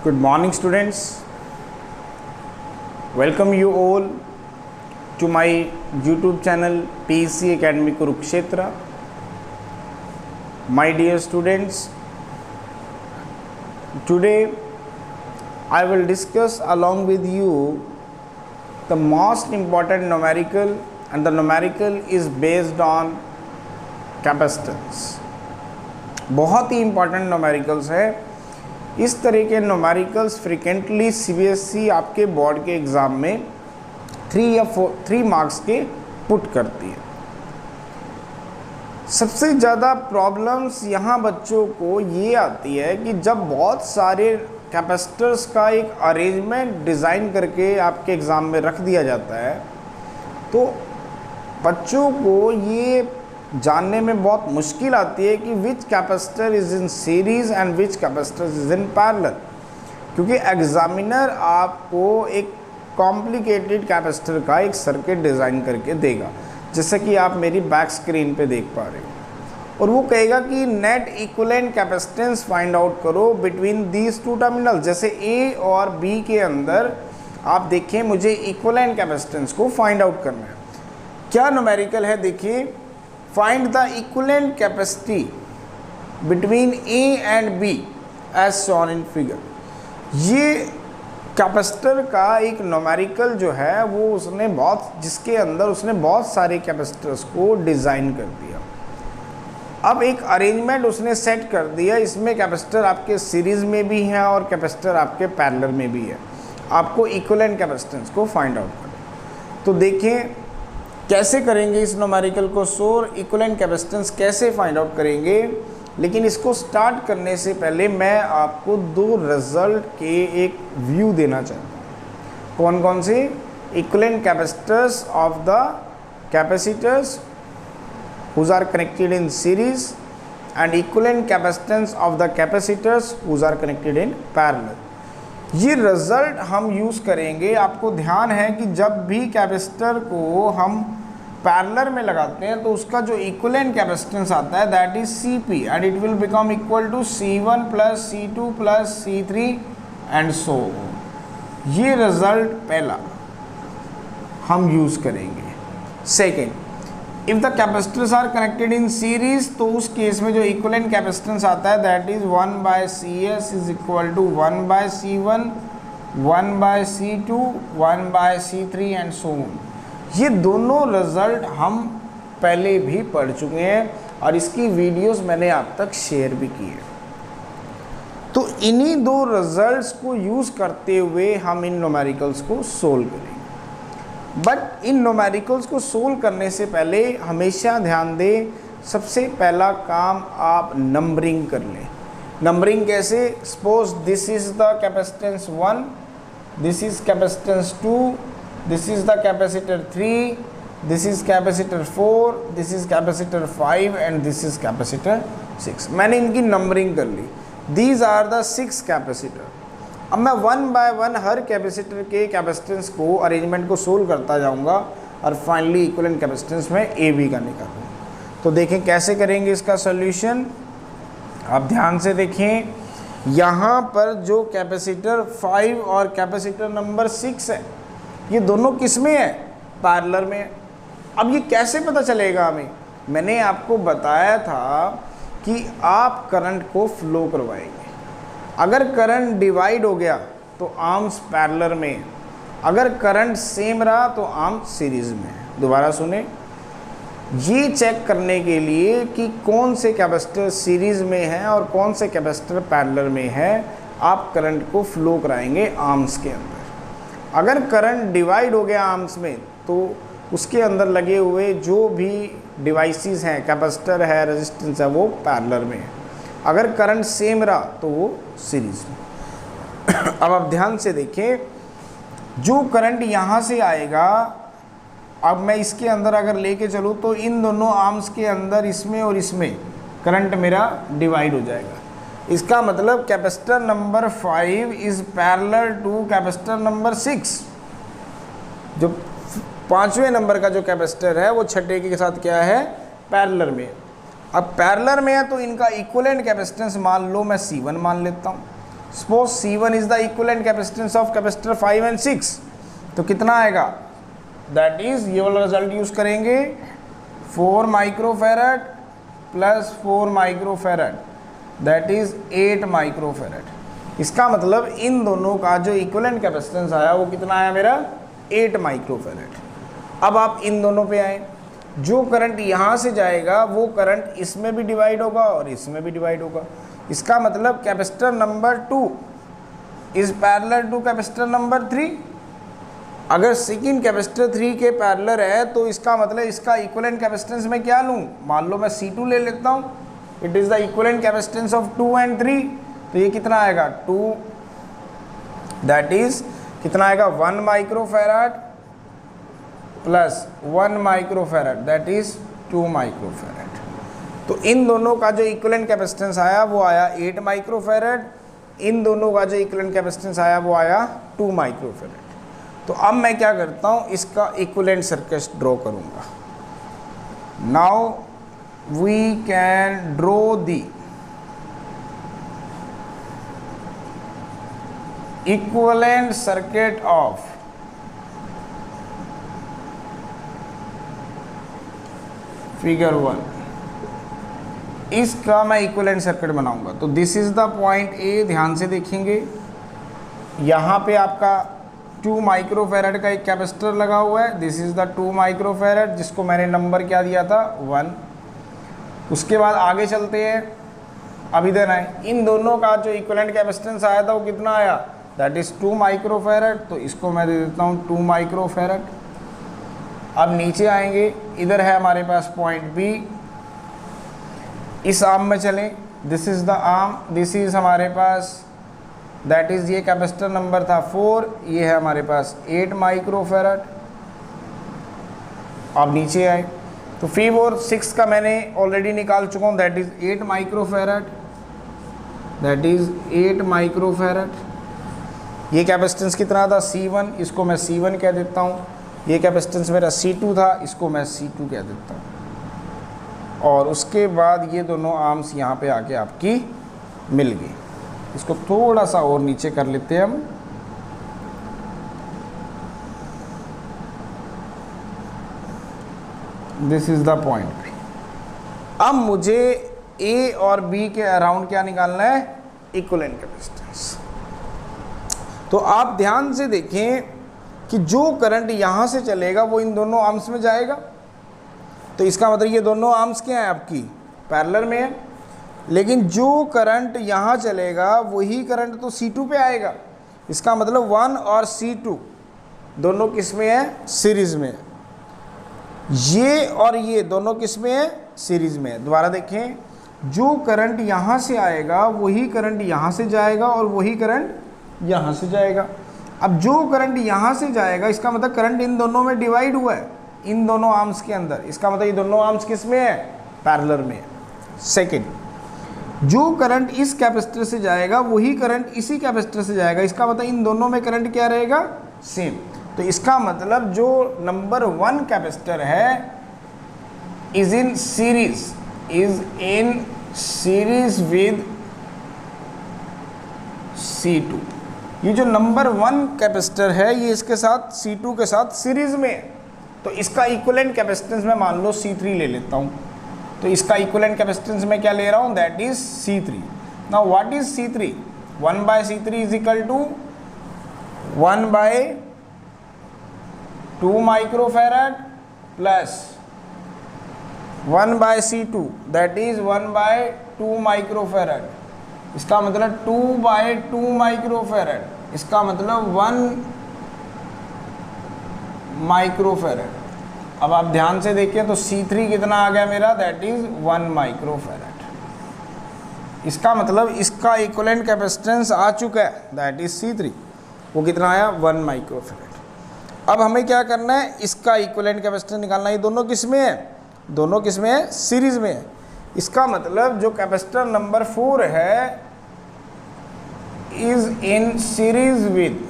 Good morning, students. Welcome you all to my YouTube channel PEC Academy Kurukshetra. My dear students, today I will discuss along with you the most important numerical, and the numerical is based on capacitance. बहुत ही important numericals है. इस तरह के numericals frequently CBSE आपके board के exam में 3 marks के put करती है. सबसे ज़्यादा प्रॉब्लम्स यहाँ बच्चों को ये आती है कि जब बहुत सारे कैपेसिटर्स का एक अरेंजमेंट डिज़ाइन करके आपके एग्ज़ाम में रख दिया जाता है तो बच्चों को ये जानने में बहुत मुश्किल आती है कि which capacitor is in series and which capacitor is in parallel, क्योंकि एग्जामिनर आपको एक कॉम्प्लिकेटेड कैपेसिटर का एक सर्किट डिज़ाइन करके देगा, जैसे कि आप मेरी बैक स्क्रीन पे देख पा रहे हो, और वो कहेगा कि net equivalent capacitance find out करो बिटवीन दीज टू टर्मिनल. जैसे ए और बी के अंदर आप देखें मुझे इक्विवेलेंट कैपेसिटेंस को फाइंड आउट करना है. क्या न्यूमेरिकल है, देखिए, find the equivalent capacity between A and B as shown in figure. ये कैपेसिटर का एक न्यूमेरिकल जो है वो उसने जिसके अंदर उसने बहुत सारे कैपेसिटर्स को डिज़ाइन कर दिया. अब एक अरेंजमेंट उसने सेट कर दिया, इसमें कैपेसिटर आपके सीरीज़ में भी है और कैपेसिटर आपके पैरेलल में भी है. आपको इक्विवेलेंट कैपेसिटेंस को फाइंड आउट करना. तो देखें कैसे करेंगे इस न्यूमेरिकल को सोल्व, इक्विवेलेंट कैपेसिटेंस कैसे फाइंड आउट करेंगे. लेकिन इसको स्टार्ट करने से पहले मैं आपको 2 रिजल्ट के एक व्यू देना चाहता हूँ. कौन कौन से? Equivalent capacitors of the capacitors whose are connected in series and equivalent capacitance of the capacitors whose are connected in parallel. ये रिजल्ट हम यूज़ करेंगे. आपको ध्यान है कि जब भी कैपेसिटर को हम पैरेलल में लगाते हैं तो उसका जो इक्विवेलेंट कैपेसिटेंस आता है that is Cp and it will become equal to C1 plus C2 plus C3 and so. ये रिजल्ट पहला हम यूज़ करेंगे. Second, if the capacitors are connected in series तो उस केस में जो इक्विवेलेंट कैपेसिटेंस आता है that is 1/Cs is equal to 1/C1 1/C2 1/C3 and so on. ये दोनों रिजल्ट हम पहले भी पढ़ चुके हैं और इसकी वीडियोस मैंने आप तक शेयर भी की है. तो इन्हीं 2 रिजल्ट्स को यूज़ करते हुए हम इन न्यूमेरिकल्स को सोल्व करेंगे. बट इन न्यूमेरिकल्स को सोल्व करने से पहले हमेशा ध्यान दें, सबसे पहला काम आप नंबरिंग कर लें. नंबरिंग कैसे? Suppose this is the capacitance 1, this is capacitance 2, this is the capacitor 3, this is capacitor 4, this is capacitor 5 and this is capacitor 6. मैंने इनकी नंबरिंग कर ली. These are the 6 capacitor. अब मैं 1 बाय 1 हर कैपेसिटर के कैपेसिटेंस को अरेंजमेंट को सोल्व करता जाऊंगा और फाइनली इक्विवेलेंट कैपेसिटेंस में ए बी का निकालूंगा. तो देखें कैसे करेंगे इसका सॉल्यूशन. आप ध्यान से देखें, यहाँ पर जो कैपेसिटर 5 और कैपेसिटर नंबर 6 है ये दोनों किस में है? पैरेलल में. अब ये कैसे पता चलेगा हमें? मैंने आपको बताया था कि आप करंट को फ्लो करवाएंगे. अगर करंट डिवाइड हो गया तो आर्म्स पैरेलल में, अगर करंट सेम रहा तो आर्म्स सीरीज में. दोबारा सुने, ये चेक करने के लिए कि कौन से कैपेसिटर सीरीज में है और कौन से कैपेसिटर पैरेलल में है, आप करंट को फ्लो कराएंगे आर्म्स के अंदर. अगर करंट डिवाइड हो गया आर्म्स में तो उसके अंदर लगे हुए जो भी डिवाइसेस हैं, कैपेसिटर है, रेजिस्टेंस है, वो पैरेलल में है. अगर करंट सेम रहा तो वो सीरीज में. अब आप ध्यान से देखें, जो करंट यहाँ से आएगा, अब मैं इसके अंदर अगर लेके चलूँ तो इन दोनों आर्म्स के अंदर इसमें और इसमें करंट मेरा डिवाइड हो जाएगा. इसका मतलब capacitor number 5 is parallel to capacitor number 6. जो 5वें नंबर का जो कैपेसिटर है वो छठे के साथ क्या है? पैरेलल में. अब पैरेलल में है तो इनका इक्विवेलेंट कैपेसिटेंस मान लो मैं C1 मान लेता हूँ. Suppose C1 is the equivalent capacitance of capacitor 5 and 6, तो कितना आएगा, दैट इज ये वाला रिजल्ट यूज करेंगे 4 microfarad plus 4 microfarad, that is 8 microfarad. इसका मतलब इन दोनों का जो इक्विवेलेंट कैपेसिटेंस आया वो कितना आया मेरा, 8 माइक्रोफैरड। अब आप इन दोनों पे आए, जो करंट यहाँ से जाएगा वो करंट इसमें भी डिवाइड होगा और इसमें भी डिवाइड होगा। इसका मतलब capacitor number 2 is parallel to capacitor number 3। अगर सेकेंड कैपेसिटर 3 के पैरेलल है तो इसका मतलब इसका इक्विवेलेंट कैपेसिटेंस मैं क्या लूँ, मान लो मैं C2 ले लेता हूँ, it is the equivalent capacitance of 2 and 3, तो ये कितना आएगा 2, दैट इज कितना आएगा 1 microfarad plus 1 microfarad, that is 2 microfarad. तो इन दोनों का जो इक्विवेलेंट कैपेसिटेंस आया वो आया 8 माइक्रोफैरड, इन दोनों का जो इक्विवेलेंट कैपेसिटेंस आया वो आया 2 माइक्रोफैरड। तो अब मैं क्या करता हूँ, इसका इक्विवेलेंट सर्किट ड्रॉ करूँगा। Now we can draw the equivalent circuit of figure 1। इसका मैं इक्विवेलेंट सर्किट बनाऊंगा। तो this is the point A, ध्यान से देखेंगे, यहाँ पे आपका 2 माइक्रोफैरड का एक कैपेसिटर लगा हुआ है, दिस इज द 2 माइक्रोफैरड जिसको मैंने नंबर क्या दिया था 1। उसके बाद आगे चलते हैं, अब इधर आए, इन दोनों का जो इक्विवेलेंट कैपेसिटेंस आया था वो कितना आया, दैट इज 2 माइक्रोफैरड, तो इसको मैं दे देता हूँ 2 माइक्रोफैरड। अब नीचे आएंगे, इधर है हमारे पास पॉइंट बी, इस आर्म में चलें, this is the arm, this is हमारे पास दैट इज ये कैपेसिटर नंबर था 4, ये है हमारे पास 8 माइक्रोफैरड। अब नीचे आए तो 5 और 6 का मैंने ऑलरेडी निकाल चुका हूँ, that is 8 microfarad, that is 8 microfarad. ये कैपेसिटेंस कितना था C1, इसको मैं C1 कह देता हूँ। ये कैपेसिटेंस मेरा C2 था, इसको मैं C2 कह देता हूँ। और उसके बाद ये दोनों आर्म्स यहाँ पे आके आपकी मिल गई। इसको थोड़ा सा और नीचे कर लेते हैं हम, दिस इज द पॉइंट। अब मुझे ए और बी के अराउंड क्या निकालना है, इक्विवेलेंट कैपेसिटेंस। तो आप ध्यान से देखें कि जो करंट यहाँ से चलेगा वो इन दोनों आर्म्स में जाएगा, तो इसका मतलब ये दोनों आर्म्स क्या हैं आपकी पैरेलल में है, लेकिन जो करंट यहाँ चलेगा वही करंट तो C2 पे आएगा। इसका मतलब 1 और C2 दोनों किस में है, सीरीज में। ये और ये दोनों किस में है, सीरीज में। दोबारा देखें, जो करंट यहाँ से आएगा वही करंट यहाँ से जाएगा और वही करंट यहाँ से जाएगा। अब जो करंट यहाँ से जाएगा इसका मतलब करंट इन दोनों में डिवाइड हुआ है, इन दोनों आर्म्स के अंदर। इसका मतलब ये दोनों आर्म्स किस में है, पैरेलल में। सेकंड, जो करंट इस कैपेसिटर से जाएगा वही करंट इसी कैपेसिटर से जाएगा। इसका मतलब इन दोनों में करंट क्या रहेगा, सेम। तो इसका मतलब जो नंबर 1 कैपेसिटर है is in series with C2। ये जो नंबर 1 कैपेसिटर है ये इसके साथ C2 के साथ सीरीज में है। तो इसका इक्विवेलेंट कैपेसिटेंस मैं मान लो C3 ले लेता हूँ। तो इसका इक्विवेलेंट कैपेसिटेंस मैं क्या ले रहा हूँ, that is C3। Now what is C3, 1/C3 is equal to 1/2 microfarad plus 1/C2 that is 1/2 microfarad. इसका मतलब 2/2 माइक्रोफैरड, इसका मतलब 1 माइक्रोफैरड। अब आप ध्यान से देखिए तो C3 कितना आ गया मेरा, दैट इज 1 माइक्रोफैरड। इसका मतलब इसका इक्विवेलेंट कैपेसिटेंस आ चुका है, दैट इज C3। वो कितना आया, 1 माइक्रोफैरड। अब हमें क्या करना है, इसका इक्विवेलेंट कैपेसिटेंस निकालना है। ये दोनों किस में है, दोनों किस में है, सीरीज में है। इसका मतलब जो कैपेसिटर नंबर 4 है इज इन सीरीज विद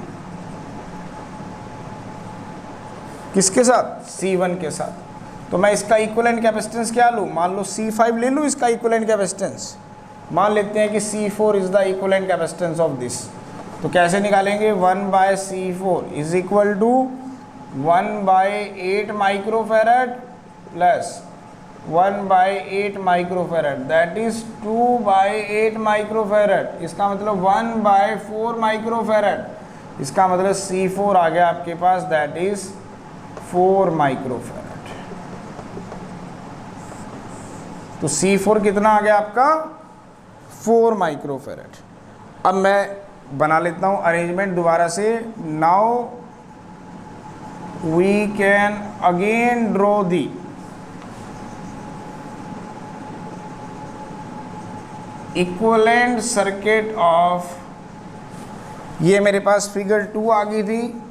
किसके साथ, C1 के साथ। तो मैं इसका इक्विवेलेंट कैपेसिटेंस क्या लूँ, मान लो C5 ले लूँ इसका इक्विवेलेंट कैपेसिटेंस। मान लेते हैं कि C4 is the equivalent capacitance of this, तो कैसे निकालेंगे 1/C4 is equal to 1/8 microfarad plus 1/8 microfarad, that is 2/8 microfarad. इसका मतलब 1/4 माइक्रोफेरेड। इसका मतलब C4 आ गया आपके पास, दैट इज 4 माइक्रोफेरेड। तो C4 कितना आ गया आपका 4 माइक्रोफेरेड। अब मैं बना लेता हूं अरेंजमेंट दोबारा से। Now we can again draw the equivalent circuit of, ये मेरे पास फिगर 2 आ गई थी,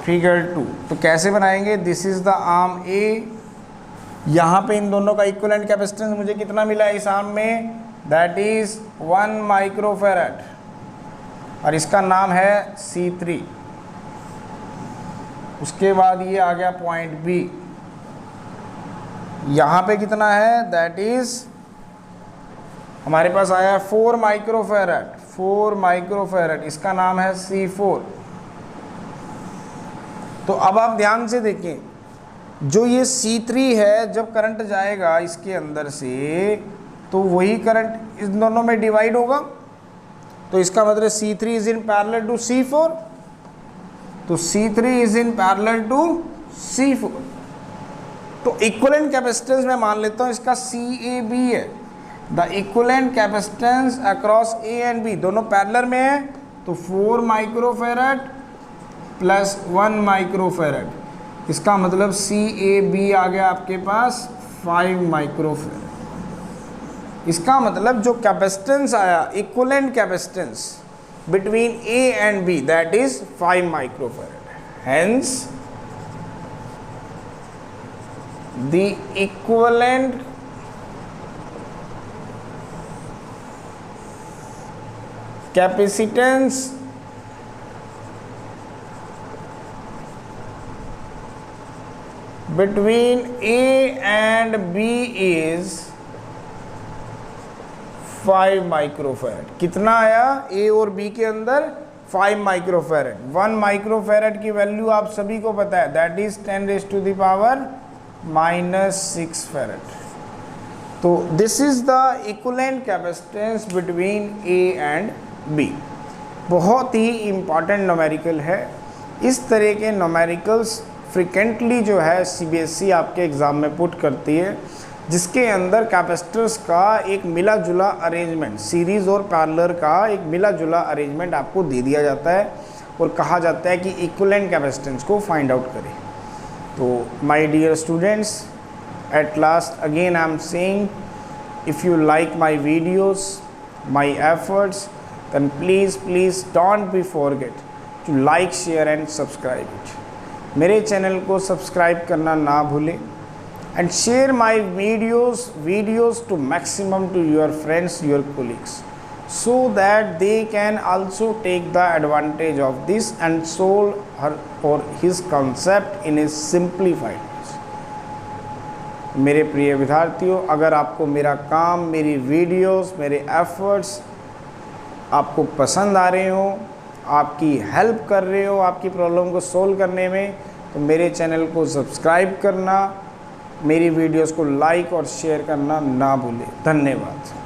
फिगर 2। तो कैसे बनाएंगे, दिस इज द आर्म ए, यहाँ पे इन दोनों का इक्विवेलेंट कैपेसिटेंस मुझे कितना मिला है इस आर्म में, दैट इज 1 माइक्रोफेरेड, और इसका नाम है C3। उसके बाद ये आ गया पॉइंट बी, यहाँ पे कितना है, दैट इज हमारे पास आया 4 माइक्रोफेरेड, 4 माइक्रोफेरेड, इसका नाम है C4। तो अब आप ध्यान से देखें, जो ये C3 है, जब करंट जाएगा इसके अंदर से तो वही करंट इन दोनों में डिवाइड होगा, तो इसका मतलब C3 is in parallel to C4, तो C3 is in parallel to C4। तो इक्विवेलेंट कैपेसिटेंस मैं मान लेता हूं इसका CAB है, the equivalent capacitance across A and B दोनों पैरेलल में है, तो 4 माइक्रोफेरेड प्लस 1 माइक्रोफेरेड, इसका मतलब CAB आ गया आपके पास 5 माइक्रोफेरेड। इसका मतलब जो कैपेसिटेंस आया, equivalent capacitance between A and B, that is 5 microfarad. Hence the equivalent capacitance between A and B is 5 microfarad. कितना आया A और B के अंदर 5 माइक्रोफेरेड। 1 माइक्रोफेरेड की वैल्यू आप सभी को पता है, दैट इज 10⁻⁻⁻6 फेरेड। तो this is the equivalent capacitance between A and B। बहुत ही इम्पॉर्टेंट न्यूमेरिकल है। इस तरह के न्यूमेरिकल्स फ्रिक्वेंटली जो है CBSE आपके एग्ज़ाम में पुट करती है, जिसके अंदर कैपेसिटर्स का एक मिला जुला अरेंजमेंट, सीरीज़ और पैरेलल का एक मिला जुला अरेंजमेंट आपको दे दिया जाता है और कहा जाता है कि इक्विवेलेंट कैपेसिटेंस को फाइंड आउट करें। तो my dear students, at last again I am saying, if you like my videos, my efforts, then please don't be forget to like, share and subscribe it। मेरे channel को subscribe करना ना भूलें and share my videos to maximum to your friends, your colleagues, so that they can also take the advantage of this and solve her or his concept in a simplified way। मेरे प्रिय विद्यार्थियों, अगर आपको मेरा काम, मेरी videos, मेरे efforts आपको पसंद आ रहे हो, आपकी हेल्प कर रहे हो आपकी प्रॉब्लम को सोल्व करने में, तो मेरे चैनल को सब्सक्राइब करना, मेरी वीडियोस को लाइक और शेयर करना ना भूलें। धन्यवाद।